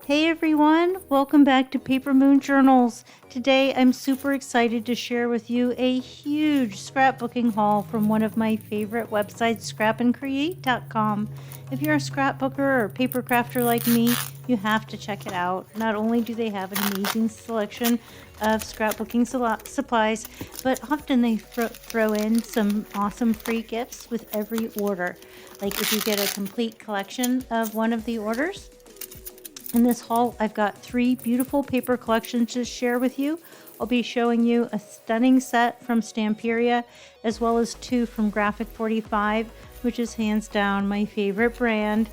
Hey everyone, welcome back to Paper Moon Journals. Today I'm super excited to share with you a huge scrapbooking haul from one of my favorite websites, ScrapNCreate.com. If you're a scrapbooker or paper crafter like me, you have to check it out. Not only do they have an amazing selection of scrapbooking supplies, but often they throw in some awesome free gifts with every order. Like if you get a complete collection of one of the orders. In this haul, I've got 3 beautiful paper collections to share with you. I'll be showing you a stunning set from Stamperia, as well as 2 from Graphic 45, which is hands down my favorite brand.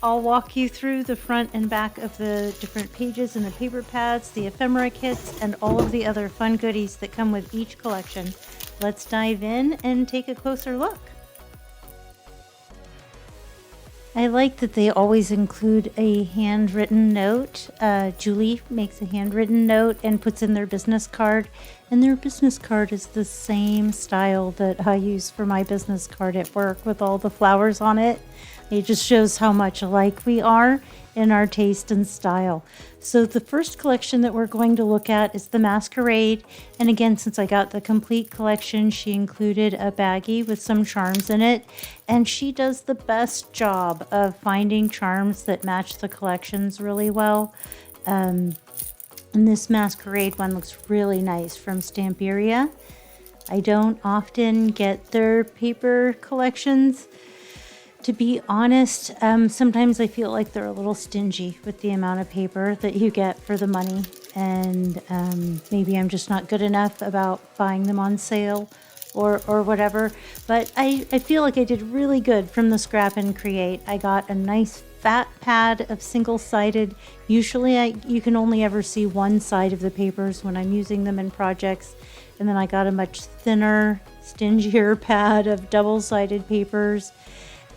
I'll walk you through the front and back of the different pages and the paper pads, the ephemera kits, and all of the other fun goodies that come with each collection. Let's dive in and take a closer look. I like that they always include a handwritten note. Julie makes a handwritten note and puts in their business card. And their business card is the same style that I use for my business card at work with all the flowers on it. It just shows how much alike we are in our taste and style. So the first collection that we're going to look at is the Masquerade. And again, since I got the complete collection, she included a baggie with some charms in it. And she does the best job of finding charms that match the collections really well. And this Masquerade one looks really nice from Stamperia. I don't often get their paper collections. To be honest, sometimes I feel like they're a little stingy with the amount of paper that you get for the money. And maybe I'm just not good enough about buying them on sale or whatever. But I feel like I did really good from the Scrapncreate. I got a nice fat pad of single-sided. Usually you can only ever see one side of the papers when I'm using them in projects. And then I got a much thinner, stingier pad of double-sided papers.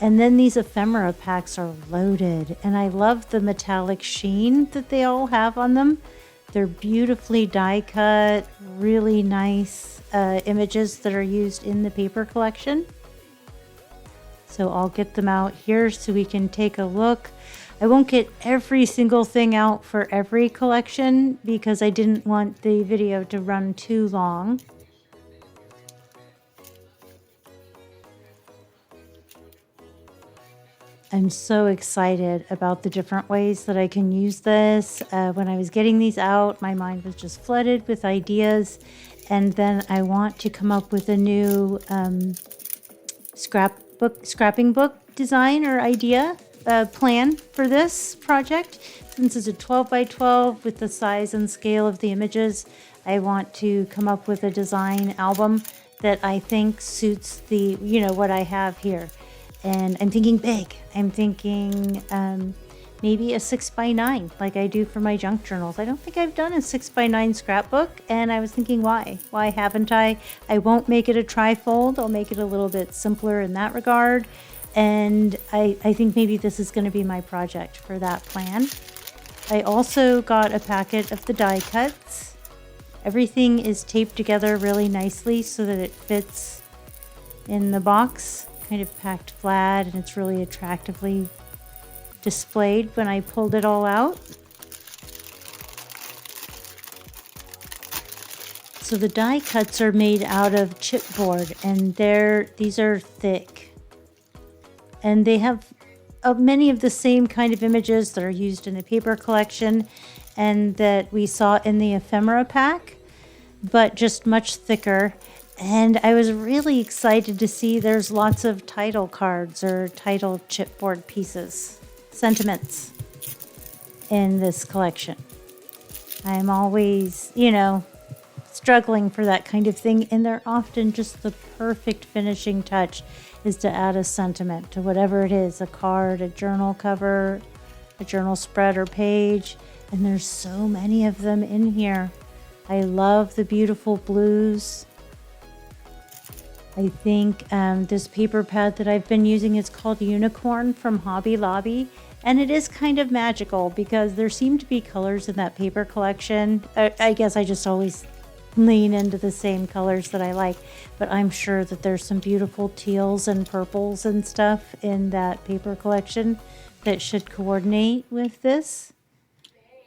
And then these ephemera packs are loaded, and I love the metallic sheen that they all have on them. They're beautifully die cut, really nice images that are used in the paper collection. So I'll get them out here so we can take a look. I won't get every single thing out for every collection because I didn't want the video to run too long. I'm so excited about the different ways that I can use this. When I was getting these out, my mind was just flooded with ideas. And then I want to come up with a new scrapping book design or idea plan for this project. Since it's a 12 by 12 with the size and scale of the images, I want to come up with a design album that I think suits the, what I have here. And I'm thinking big. I'm thinking maybe a 6x9 like I do for my junk journals. I don't think I've done a 6x9 scrapbook, and I was thinking why? Why haven't I? I won't make it a trifold. I'll make it a little bit simpler in that regard. And I think maybe this is going to be my project for that plan. I also got a packet of the die cuts. Everything is taped together really nicely so that it fits in the box. Kind of packed flat, and it's really attractively displayed when I pulled it all out. So the die cuts are made out of chipboard, and these are thick. And they have many of the same kind of images that are used in the paper collection and that we saw in the ephemera pack, but just much thicker. And I was really excited to see there's lots of title cards or title chipboard pieces, sentiments in this collection. I'm always, struggling for that kind of thing. And they're often just the perfect finishing touch is to add a sentiment to whatever it is, a card, a journal cover, a journal spread or page. And there's so many of them in here. I love the beautiful blues. I think this paper pad that I've been using is called Unicorn from Hobby Lobby. And it is kind of magical because there seem to be colors in that paper collection. I guess I just always lean into the same colors that I like. But I'm sure that there's some beautiful teals and purples and stuff in that paper collection that should coordinate with this.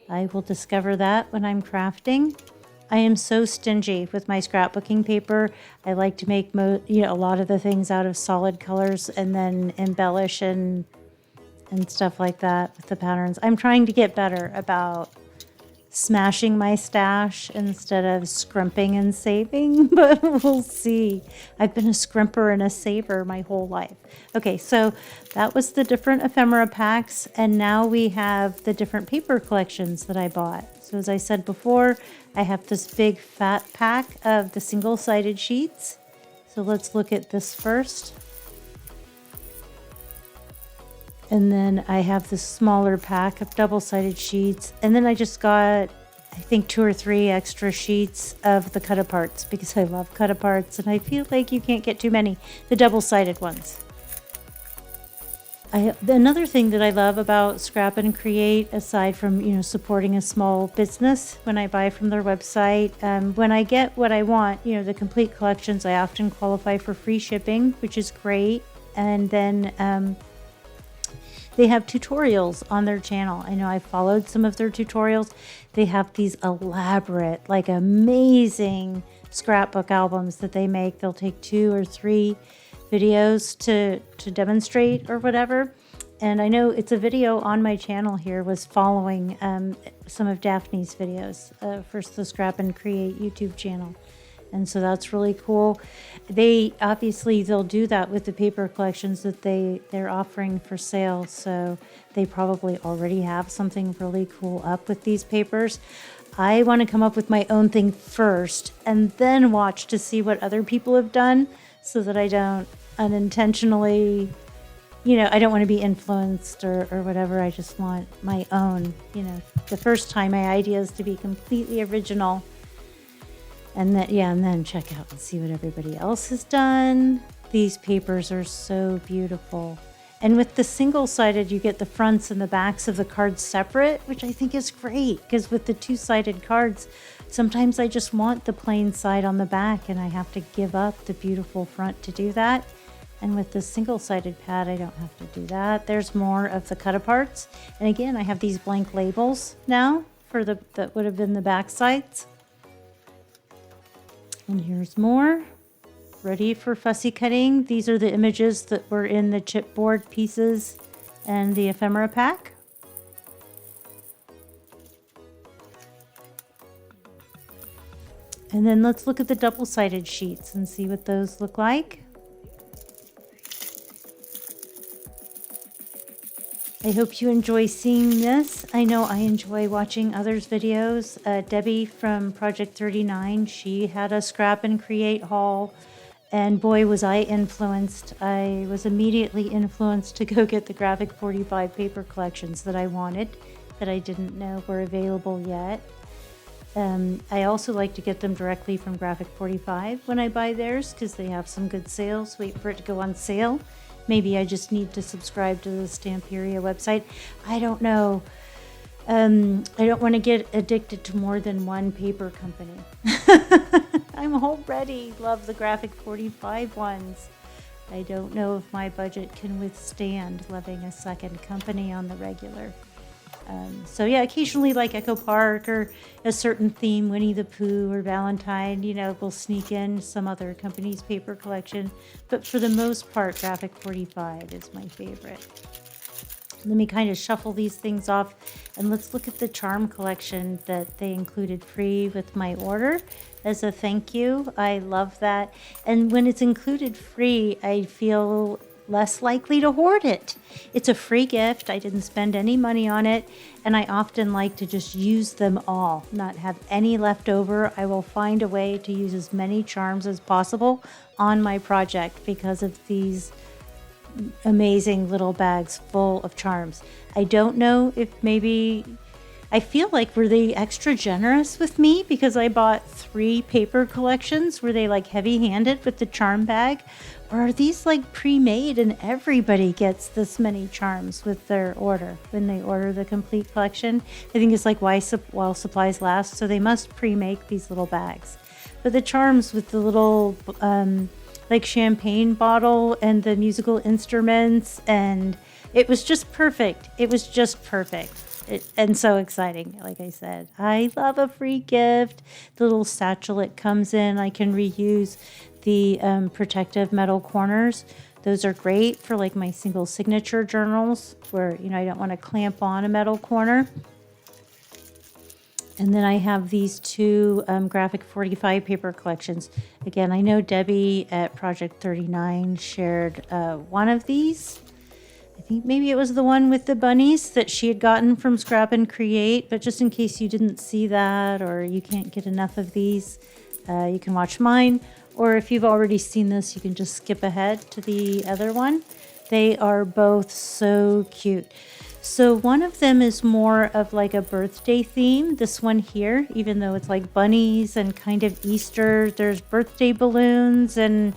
I will discover that when I'm crafting. I am so stingy with my scrapbooking paper. I like to make a lot of the things out of solid colors and then embellish and stuff like that with the patterns. I'm trying to get better about smashing my stash instead of scrimping and saving, but we'll see. I've been a scrimper and a saver my whole life. Okay, so that was the different ephemera packs, and now we have the different paper collections that I bought. So as I said before, I have this big fat pack of the single-sided sheets. So let's look at this first. And then I have this smaller pack of double-sided sheets. And then I just got, I think, 2 or 3 extra sheets of the cut-aparts because I love cut-aparts and I feel like you can't get too many, the double-sided ones. Another thing that I love about Scrap and Create, aside from, supporting a small business when I buy from their website, when I get what I want, the complete collections, I often qualify for free shipping, which is great. And then, they have tutorials on their channel. I know I followed some of their tutorials. They have these elaborate, like amazing scrapbook albums that they make. They'll take 2 or 3 videos to demonstrate or whatever. And I know it's a video on my channel here was following some of Daphne's videos for the Scrap and Create YouTube channel. And so that's really cool. They'll do that with the paper collections that they're offering for sale. So they probably already have something really cool up with these papers. I want to come up with my own thing first and then watch to see what other people have done so that I don't unintentionally, I don't want to be influenced or whatever. I just want my own, the first time my ideas to be completely original. And then check out and see what everybody else has done. These papers are so beautiful. And with the single-sided, you get the fronts and the backs of the cards separate, which I think is great. Because with the two-sided cards, sometimes I just want the plain side on the back, and I have to give up the beautiful front to do that. And with the single-sided pad, I don't have to do that. There's more of the cut-aparts. And again, I have these blank labels now for that would have been the back sides. And here's more, ready for fussy cutting. These are the images that were in the chipboard pieces and the ephemera pack. And then let's look at the double-sided sheets and see what those look like. I hope you enjoy seeing this. I know I enjoy watching others' videos. Debbie from Project 39, she had a Scrap and Create haul, and boy was I influenced. I was immediately influenced to go get the Graphic 45 paper collections that I wanted, that I didn't know were available yet. I also like to get them directly from Graphic 45 when I buy theirs because they have some good sales. Wait for it to go on sale. Maybe I just need to subscribe to the Stamperia website. I don't know. I don't want to get addicted to more than one paper company. I'm already love the Graphic 45 ones. I don't know if my budget can withstand loving a second company on the regular. So yeah, occasionally like Echo Park or a certain theme, Winnie the Pooh or Valentine, we'll sneak in some other company's paper collection. But for the most part, Graphic 45 is my favorite. Let me kind of shuffle these things off and let's look at the charm collection that they included free with my order as a thank you. I love that. And when it's included free, I feel less likely to hoard it. It's a free gift. I didn't spend any money on it, and I often like to just use them all, not have any left over. I will find a way to use as many charms as possible on my project because of these amazing little bags full of charms. I don't know if maybe I feel like were they extra generous with me because I bought 3 paper collections? Were they like heavy-handed with the charm bag? Or are these like pre-made and everybody gets this many charms with their order when they order the complete collection? I think it's like while supplies last, so they must pre-make these little bags. But the charms with the little like champagne bottle and the musical instruments, and it was just perfect. It was just perfect. and so exciting. Like I said, I love a free gift. The little satchel it comes in, I can reuse the protective metal corners. Those are great for like my single signature journals where, you know, I don't want to clamp on a metal corner. And then I have these two Graphic 45 paper collections. Again, I know Debbie at Project 39 shared one of these. I think maybe it was the one with the bunnies that she had gotten from ScrapNCreate, but just in case you didn't see that or you can't get enough of these, you can watch mine. Or if you've already seen this, you can just skip ahead to the other one. They are both so cute. So one of them is more of like a birthday theme. This one here, even though it's like bunnies and kind of Easter, there's birthday balloons. And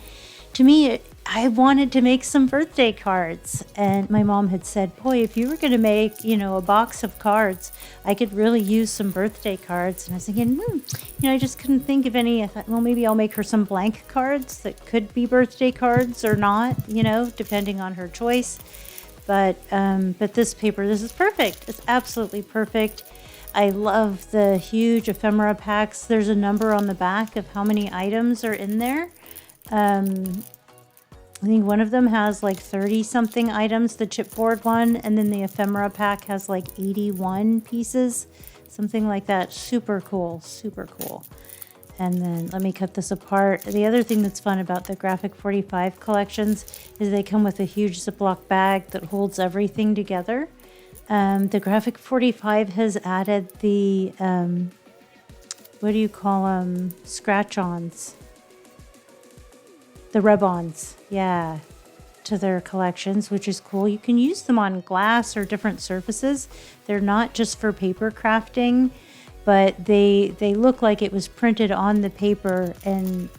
to me, I wanted to make some birthday cards. And my mom had said, boy, if you were going to make, you know, a box of cards, I could really use some birthday cards. And I was thinking, you know, I just couldn't think of any. I thought, well, maybe I'll make her some blank cards that could be birthday cards or not, you know, depending on her choice. But this paper, this is perfect. It's absolutely perfect. I love the huge ephemera packs. There's a number on the back of how many items are in there. I think one of them has like 30 something items, the chipboard one, and then the ephemera pack has like 81 pieces, something like that. Super cool, super cool. And then let me cut this apart. The other thing that's fun about the Graphic 45 collections is they come with a huge Ziploc bag that holds everything together. The Graphic 45 has added the, what do you call them? Scratch-ons. The rub-ons, yeah, to their collections, which is cool. You can use them on glass or different surfaces. They're not just for paper crafting, but they look like it was printed on the paper and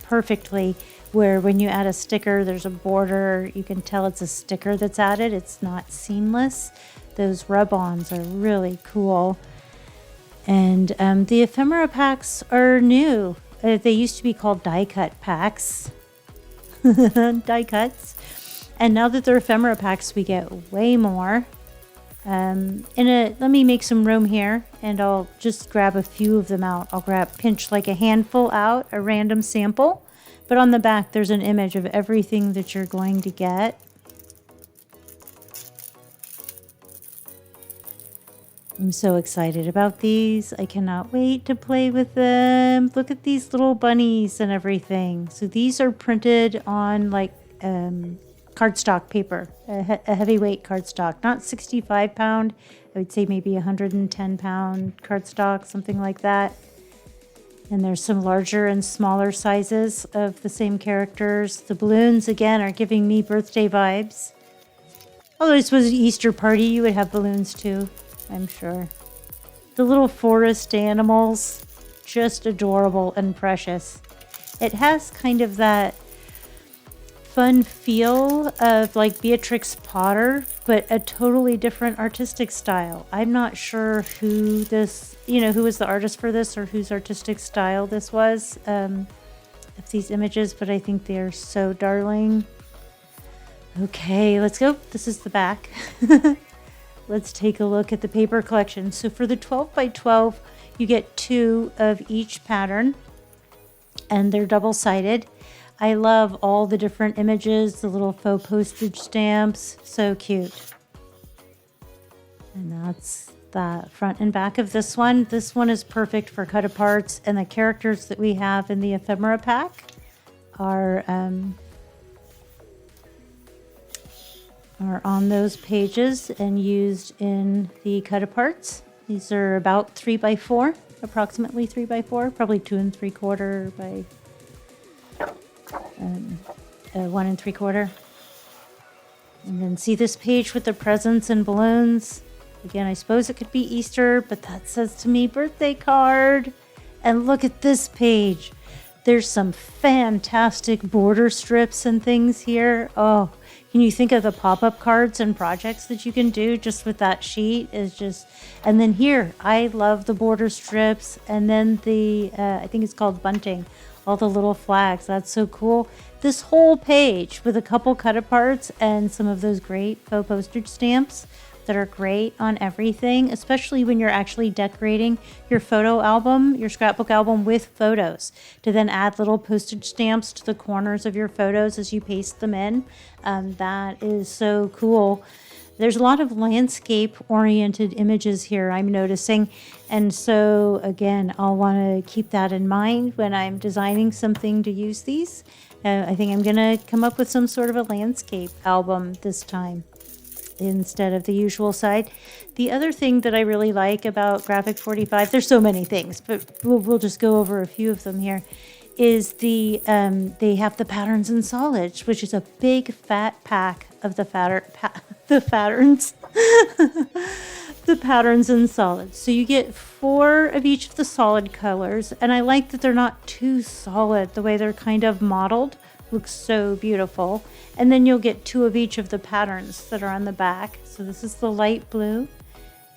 perfectly, where when you add a sticker, there's a border. You can tell it's a sticker that's added. It's not seamless. Those rub-ons are really cool. And the ephemera packs are new. They used to be called die cut packs. Die cuts. And now that they're ephemera packs, we get way more. Let me make some room here and I'll just grab a few of them out. I'll pinch like a handful out, a random sample, but on the back there's an image of everything that you're going to get. I'm so excited about these. I cannot wait to play with them. Look at these little bunnies and everything. So these are printed on like cardstock paper, a heavyweight cardstock, not 65 pound. I would say maybe 110 pound cardstock, something like that. And there's some larger and smaller sizes of the same characters. The balloons, again, are giving me birthday vibes. Although this was an Easter party, you would have balloons too, I'm sure. The little forest animals, just adorable and precious. It has kind of that fun feel of like Beatrix Potter, but a totally different artistic style. I'm not sure who this, who was the artist for this or whose artistic style this was, of these images, but I think they're so darling. Okay, let's go. This is the back. Let's take a look at the paper collection. So for the 12 by 12, you get 2 of each pattern, and they're double-sided. I love all the different images, the little faux postage stamps, so cute. And that's the front and back of this one. This one is perfect for cut-aparts, and the characters that we have in the ephemera pack are on those pages and used in the cut-aparts. These are about 3 by 4, approximately 3 by 4, probably 2 3/4 by 1 3/4. And then see this page with the presents and balloons. Again, I suppose it could be Easter, but that says to me birthday card. And look at this page. There's some fantastic border strips and things here. Oh, can you think of the pop-up cards and projects that you can do just with that sheet? And then here, I love the border strips. And then the, I think it's called bunting. All the little flags. That's so cool. This whole page with a couple cut-aparts and some of those great faux postage stamps that are great on everything, especially when you're actually decorating your photo album, your scrapbook album with photos, to then add little postage stamps to the corners of your photos as you paste them in. That is so cool. There's a lot of landscape oriented images here, I'm noticing. And so again, I'll want to keep that in mind when I'm designing something to use these. I think I'm going to come up with some sort of a landscape album this time instead of the usual side. The other thing that I really like about Graphic 45, there's so many things, but we'll just go over a few of them here, is they have the patterns in solids, which is a big fat pack of the patterns. The patterns in solids. So you get 4 of each of the solid colors, and I like that they're not too solid. The way they're kind of modeled looks so beautiful. And then you'll get 2 of each of the patterns that are on the back. So this is the light blue,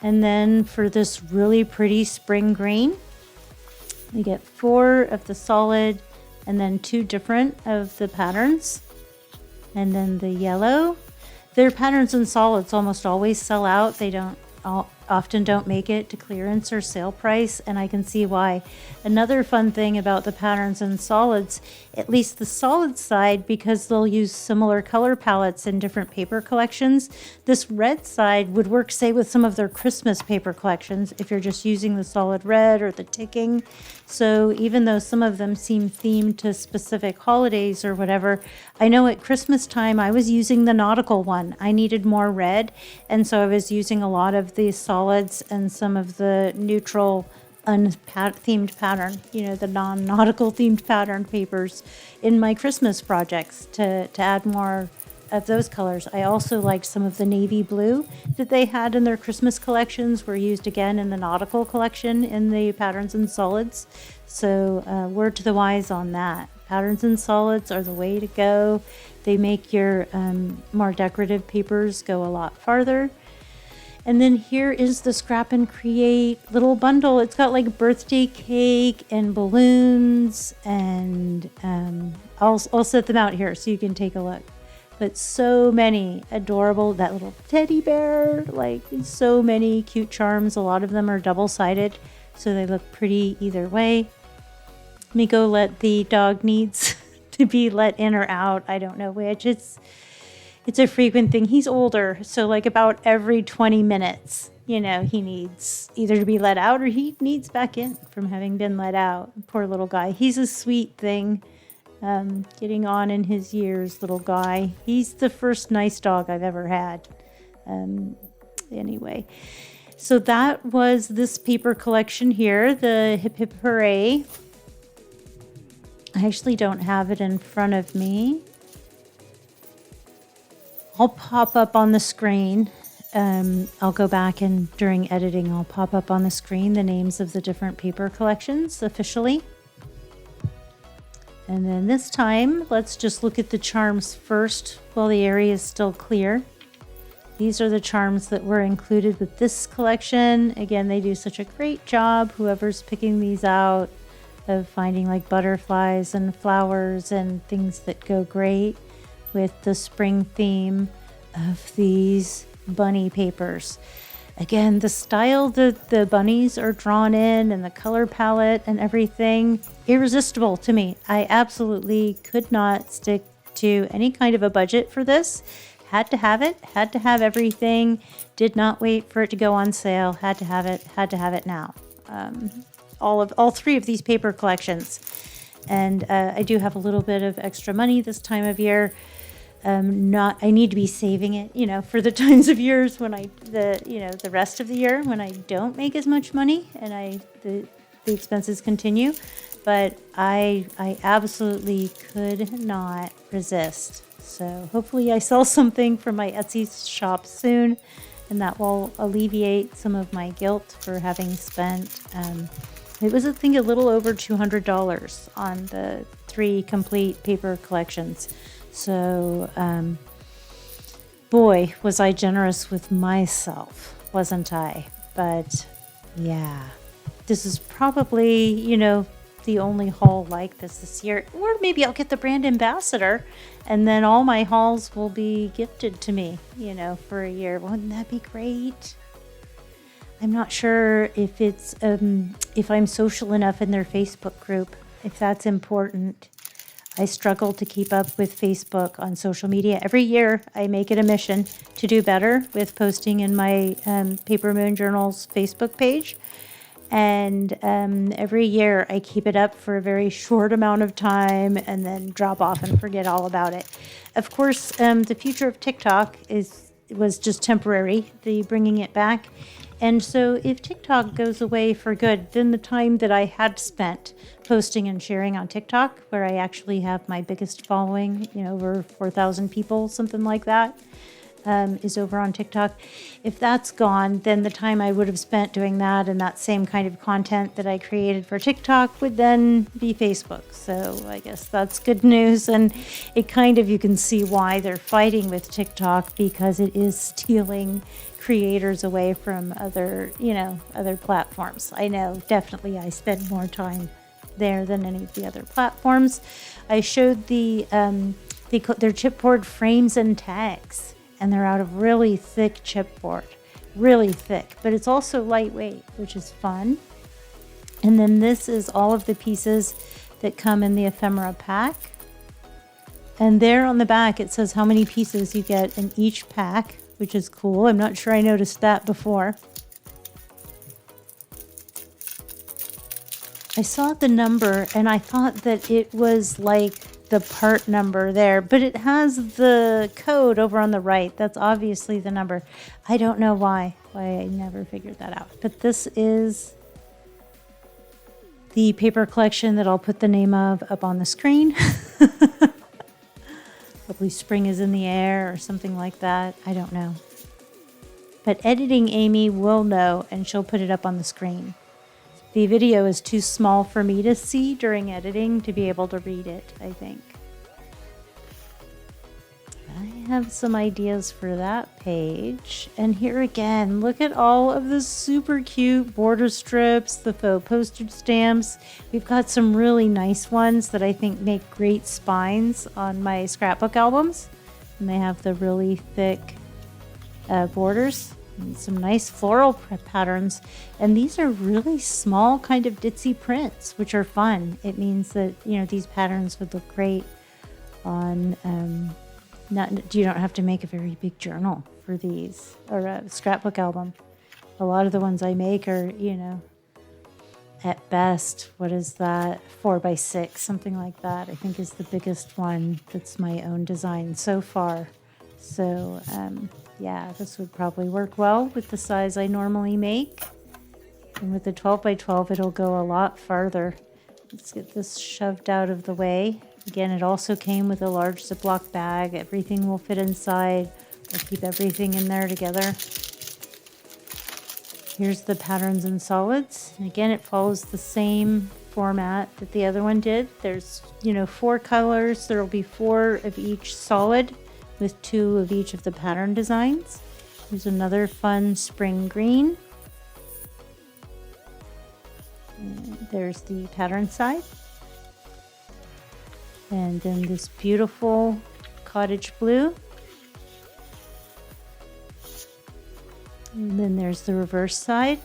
and then for this really pretty spring green, you get 4 of the solid and then 2 different of the patterns, and then the yellow. Their patterns in solids almost always sell out. They often don't make it to clearance or sale price, and I can see why. Another fun thing about the patterns in solids, at least the solid side, because they'll use similar color palettes in different paper collections, this red side would work, say, with some of their Christmas paper collections if you're just using the solid red or the ticking. So even though some of them seem themed to specific holidays or whatever, I know at Christmas time I was using the nautical one. I needed more red, and so I was using a lot of the solids and some of the neutral unthemed pattern, the non-nautical themed pattern papers in my Christmas projects to add more of those colors. I also liked some of the navy blue that they had in their Christmas collections were used again in the nautical collection in the patterns and solids. So word to the wise on that. Patterns and solids are the way to go. They make your more decorative papers go a lot farther. And then here is the ScrapNCreate little bundle. It's got like birthday cake and balloons, and I'll set them out here so you can take a look. But so many adorable, that little teddy bear, like so many cute charms. A lot of them are double-sided, so they look pretty either way. Miko let the dog needs to be let in or out. I don't know which. It's a frequent thing. He's older, so like about every 20 minutes, he needs either to be let out or he needs back in from having been let out. Poor little guy. He's a sweet thing. Getting on in his years, little guy. He's the first nice dog I've ever had. Anyway, so that was this paper collection here, the Hip Hip Hooray. I actually don't have it in front of me. I'll pop up on the screen. I'll go back and during editing, I'll pop up on the screen the names of the different paper collections officially. And then this time, let's just look at the charms first while the area is still clear. These are the charms that were included with this collection. Again, they do such a great job, whoever's picking these out, of finding like butterflies and flowers and things that go great with the spring theme of these bunny papers. Again, the style that the bunnies are drawn in and the color palette and everything, irresistible to me. I absolutely could not stick to any kind of a budget for this. Had to have it, had to have everything, did not wait for it to go on sale, had to have it now. All 3 of these paper collections. And I do have a little bit of extra money this time of year. I need to be saving it, for the times of years when the rest of the year when I don't make as much money and the expenses continue. But I absolutely could not resist. So hopefully I sell something from my Etsy shop soon, and that will alleviate some of my guilt for having spent, it was, I think, a little over $200 on the 3 complete paper collections. So, boy, was I generous with myself, wasn't I? But yeah, this is probably, the only haul like this year. Or maybe I'll get the brand ambassador and then all my hauls will be gifted to me, you know, for a year. Wouldn't that be great? I'm not sure if it's if I'm social enough in their Facebook group, if that's important. I struggle to keep up with Facebook on social media. Every year I make it a mission to do better with posting in my Paper Moon Journal's Facebook page. And every year I keep it up for a very short amount of time and then drop off and forget all about it. Of course, the future of TikTok was just temporary, the bringing it back. And so if TikTok goes away for good, then the time that I had spent posting and sharing on TikTok, where I actually have my biggest following, you know, over 4,000 people, something like that, is over on TikTok. If that's gone, then the time I would have spent doing that and that same kind of content that I created for TikTok would then be Facebook. So I guess that's good news. And it kind of, you can see why they're fighting with TikTok, because it is stealing creators away from other, you know, other platforms. I know definitely I spend more time there than any of the other platforms. I showed their chipboard frames and tags, and they're out of really thick chipboard, really thick, but it's also lightweight, which is fun. And then this is all of the pieces that come in the ephemera pack. And there on the back, it says how many pieces you get in each pack, which is cool. I'm not sure I noticed that before. I saw the number and I thought that it was like the part number there, but it has the code over on the right. That's obviously the number. I don't know why I never figured that out. But this is the paper collection that I'll put the name of up on the screen. Probably Spring is in the Air or something like that. I don't know. But editing Amy will know, and she'll put it up on the screen. The video is too small for me to see during editing to be able to read it, I think. I have some ideas for that page. And here again, look at all of the super cute border strips, the faux postage stamps. We've got some really nice ones that I think make great spines on my scrapbook albums. And they have the really thick borders and some nice floral patterns. And these are really small kind of ditzy prints, which are fun. It means that, you know, these patterns would look great on... you don't have to make a very big journal for these, or a scrapbook album. A lot of the ones I make are, you know, at best, what is that, 4x6, something like that, I think is the biggest one that's my own design so far. So yeah, this would probably work well with the size I normally make. And with the 12x12, it'll go a lot farther. Let's get this shoved out of the way. Again, it also came with a large Ziploc bag. Everything will fit inside. I'll keep everything in there together. Here's the patterns and solids. And again, it follows the same format that the other one did. There's, you know, 4 colors. There will be 4 of each solid with 2 of each of the pattern designs. There's another fun spring green. And there's the pattern side. And then this beautiful cottage blue. And then there's the reverse side.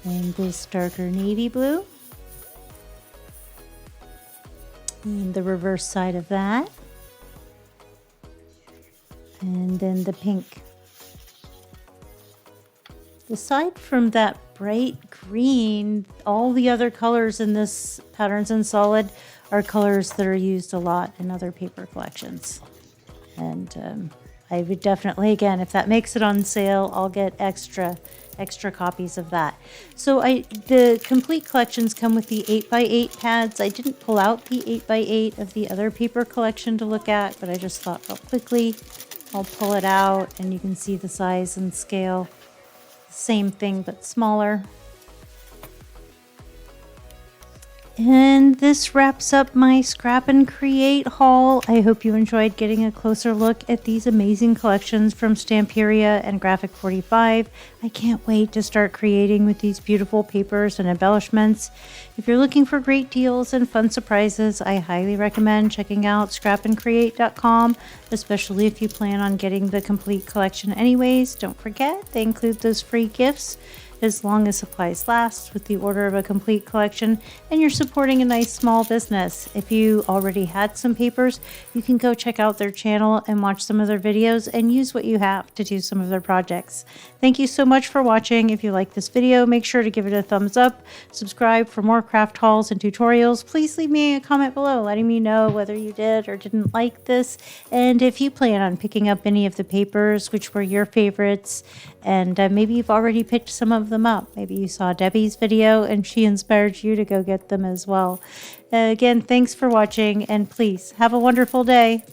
And this darker navy blue. And the reverse side of that. And then the pink. Aside from that bright green, all the other colors in this Patterns and Solid are colors that are used a lot in other paper collections. And I would definitely, again, if that makes it on sale, I'll get extra copies of that. So the complete collections come with the 8x8 pads. I didn't pull out the 8x8 of the other paper collection to look at, but I just thought real quickly I'll pull it out and you can see the size and scale. Same thing, but smaller. And this wraps up my Scrap and Create haul. I hope you enjoyed getting a closer look at these amazing collections from Stamperia and Graphic 45. I can't wait to start creating with these beautiful papers and embellishments. If you're looking for great deals and fun surprises, I highly recommend checking out scrapandcreate.com, especially if you plan on getting the complete collection anyways. Don't forget, they include those free gifts as long as supplies last with the order of a complete collection, and you're supporting a nice small business. If you already had some papers, you can go check out their channel and watch some of their videos and use what you have to do some of their projects. Thank you so much for watching. If you like this video, make sure to give it a thumbs up, subscribe for more craft hauls and tutorials. Please leave me a comment below letting me know whether you did or didn't like this, and if you plan on picking up any of the papers, which were your favorites, and maybe you've already picked some of them up. Maybe you saw Debbie's video and she inspired you to go get them as well. Again, thanks for watching, and please have a wonderful day.